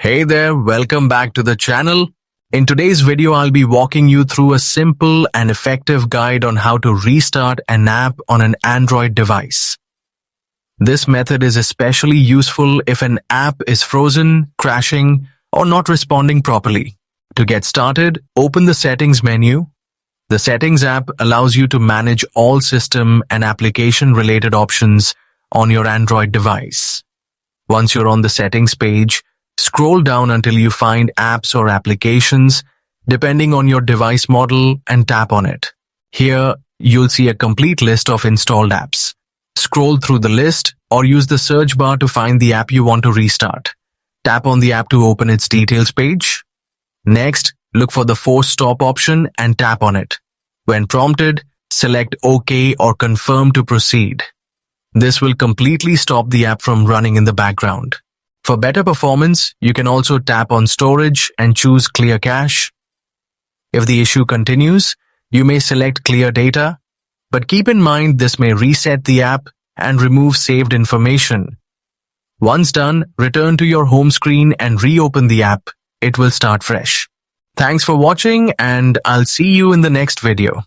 Hey there, welcome back to the channel. In today's video, I'll be walking you through a simple and effective guide on how to restart an app on an Android device. This method is especially useful if an app is frozen, crashing, or not responding properly. To get started, open the Settings menu. The Settings app allows you to manage all system and application-related options on your Android device. Once you're on the Settings page, scroll down until you find Apps or Applications, depending on your device model, and tap on it. Here, you'll see a complete list of installed apps. Scroll through the list or use the search bar to find the app you want to restart. Tap on the app to open its details page. Next, look for the Force Stop option and tap on it. When prompted, select OK or Confirm to proceed. This will completely stop the app from running in the background. For better performance, you can also tap on Storage and choose Clear Cache. If the issue continues, you may select Clear Data, but keep in mind this may reset the app and remove saved information. Once done, return to your home screen and reopen the app. It will start fresh. Thanks for watching, and I'll see you in the next video.